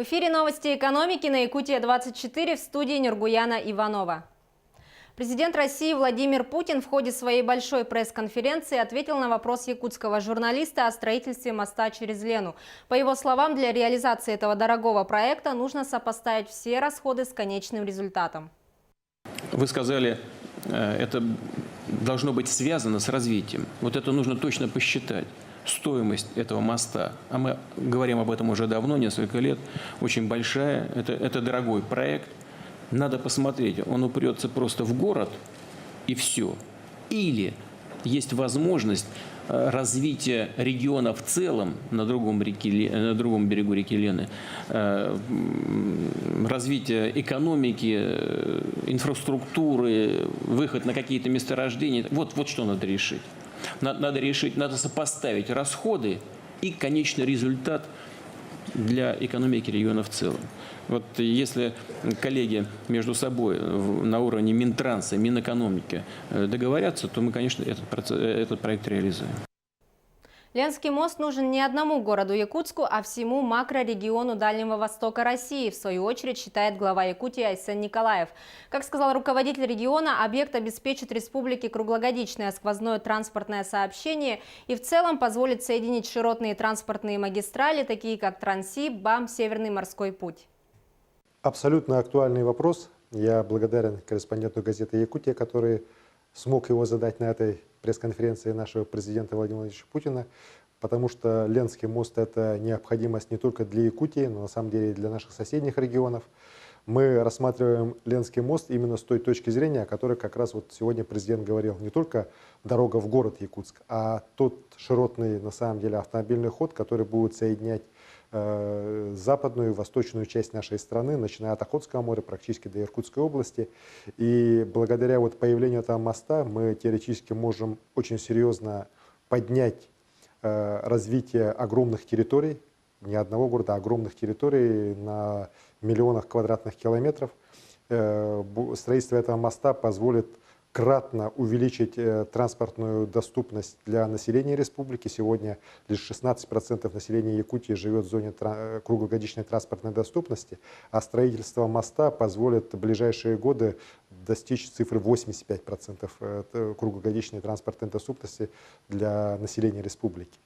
эфире новости экономики на Якутия-24, в студии Нургуяна Иванова. Президент России Владимир Путин в ходе своей большой пресс-конференции ответил на вопрос якутского журналиста о строительстве моста через Лену. По его словам, для реализации этого дорогого проекта нужно сопоставить все расходы с конечным результатом. Вы сказали, это должно быть связано с развитием. Вот это нужно точно посчитать. Стоимость этого моста, а мы говорим об этом уже давно, несколько лет, очень большая, это дорогой проект. Надо посмотреть, он упрется просто в город и все. Или есть возможность развития региона в целом на другом берегу реки Лены, развития экономики, инфраструктуры, выход на какие-то месторождения. Вот что надо решить. Надо решить, надо сопоставить расходы и конечный результат для экономики региона в целом. Вот если коллеги между собой на уровне Минтранса, Минэкономики договорятся, то мы, конечно, этот проект реализуем. Ленский мост нужен не одному городу Якутску, а всему макрорегиону Дальнего Востока России, в свою очередь, считает глава Якутии Айсен Николаев. Как сказал руководитель региона, объект обеспечит республике круглогодичное сквозное транспортное сообщение и в целом позволит соединить широтные транспортные магистрали, такие как Транссиб, БАМ, Северный морской путь. Абсолютно актуальный вопрос. Я благодарен корреспонденту газеты «Якутия», который смог его задать на этой пресс-конференции нашего президента Владимира Владимировича Путина, потому что Ленский мост – это необходимость не только для Якутии, но на самом деле и для наших соседних регионов. Мы рассматриваем Ленский мост именно с той точки зрения, о которой как раз вот сегодня президент говорил. Не только дорога в город Якутск, а тот широтный, на самом деле, автомобильный ход, который будет соединять западную и восточную часть нашей страны, начиная от Охотского моря, практически до Иркутской области. И благодаря вот появлению этого моста мы теоретически можем очень серьезно поднять развитие огромных территорий, не одного города, а огромных территорий на миллионах квадратных километров. Строительство этого моста позволит кратно увеличить транспортную доступность для населения республики. Сегодня лишь 16% населения Якутии живет в зоне круглогодичной транспортной доступности, а строительство моста позволит в ближайшие годы достичь цифры 85% круглогодичной транспортной доступности для населения республики.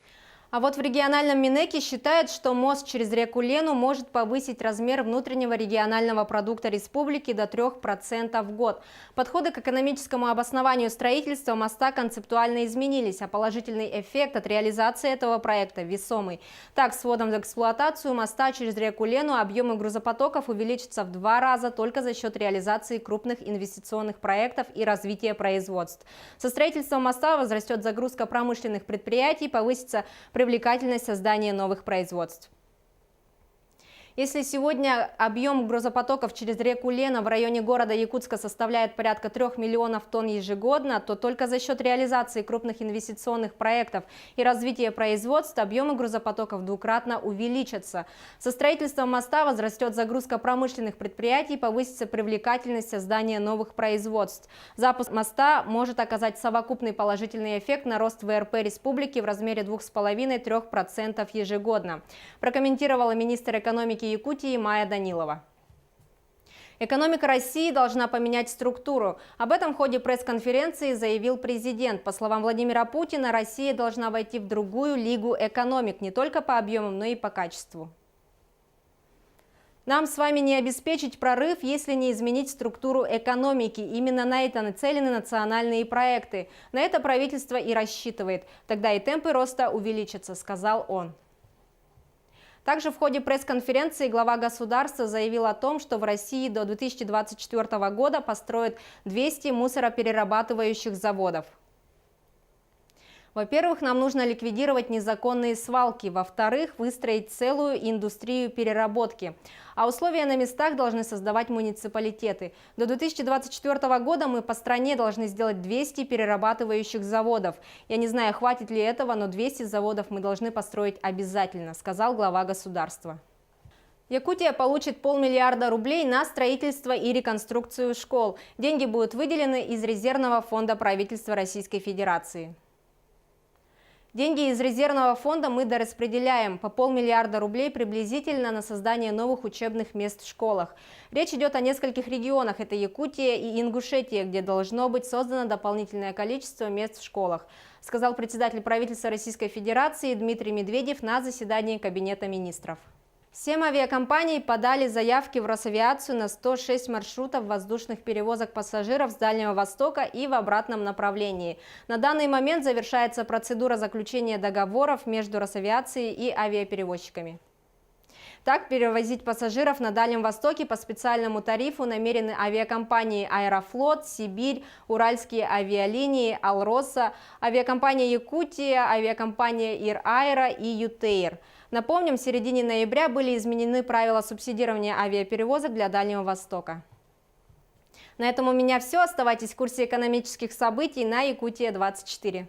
А вот в региональном Минэке считают, что мост через реку Лену может повысить размер внутреннего регионального продукта республики до 3% в год. Подходы к экономическому обоснованию строительства моста концептуально изменились, а положительный эффект от реализации этого проекта весомый. Так, с вводом в эксплуатацию моста через реку Лену объемы грузопотоков увеличатся в 2 раза только за счет реализации крупных инвестиционных проектов и развития производств. Со строительством моста возрастет загрузка промышленных предприятий, повысится привлекательность создания новых производств. Если сегодня объем грузопотоков через реку Лена в районе города Якутска составляет порядка 3 миллионов тонн ежегодно, то только за счет реализации крупных инвестиционных проектов и развития производств объемы грузопотоков двукратно увеличатся. Со строительством моста возрастет загрузка промышленных предприятий, повысится привлекательность создания новых производств. Запуск моста может оказать совокупный положительный эффект на рост ВРП республики в размере 2,5–3% ежегодно, прокомментировала министр экономики Якутии Майя Данилова. Экономика России должна поменять структуру. Об этом в ходе пресс-конференции заявил президент. По словам Владимира Путина, Россия должна войти в другую лигу экономик не только по объемам, но и по качеству. Нам с вами не обеспечить прорыв, если не изменить структуру экономики. Именно на это нацелены национальные проекты. На это правительство и рассчитывает. Тогда и темпы роста увеличатся, сказал он. Также в ходе пресс-конференции глава государства заявил о том, что в России до 2024 года построят 200 мусороперерабатывающих заводов. Во-первых, нам нужно ликвидировать незаконные свалки. Во-вторых, выстроить целую индустрию переработки. А условия на местах должны создавать муниципалитеты. До 2024 года мы по стране должны сделать 200 перерабатывающих заводов. Я не знаю, хватит ли этого, но 200 заводов мы должны построить обязательно, сказал глава государства. Якутия получит 500 миллиарда рублей на строительство и реконструкцию школ. Деньги будут выделены из резервного фонда правительства Российской Федерации. Деньги из резервного фонда мы дораспределяем по 500 миллиарда рублей приблизительно на создание новых учебных мест в школах. Речь идет о нескольких регионах. Это Якутия и Ингушетия, где должно быть создано дополнительное количество мест в школах, сказал председатель правительства Российской Федерации Дмитрий Медведев на заседании Кабинета министров. 7 авиакомпаний подали заявки в Росавиацию на 106 маршрутов воздушных перевозок пассажиров с Дальнего Востока и в обратном направлении. На данный момент завершается процедура заключения договоров между Росавиацией и авиаперевозчиками. Так, перевозить пассажиров на Дальнем Востоке по специальному тарифу намерены авиакомпании «Аэрофлот», «Сибирь», «Уральские авиалинии», «Алроса», авиакомпания «Якутия», авиакомпания «Ир-Аэро» и «Ютейр». Напомним, в середине ноября были изменены правила субсидирования авиаперевозок для Дальнего Востока. На этом у меня все. Оставайтесь в курсе экономических событий на Якутия 24.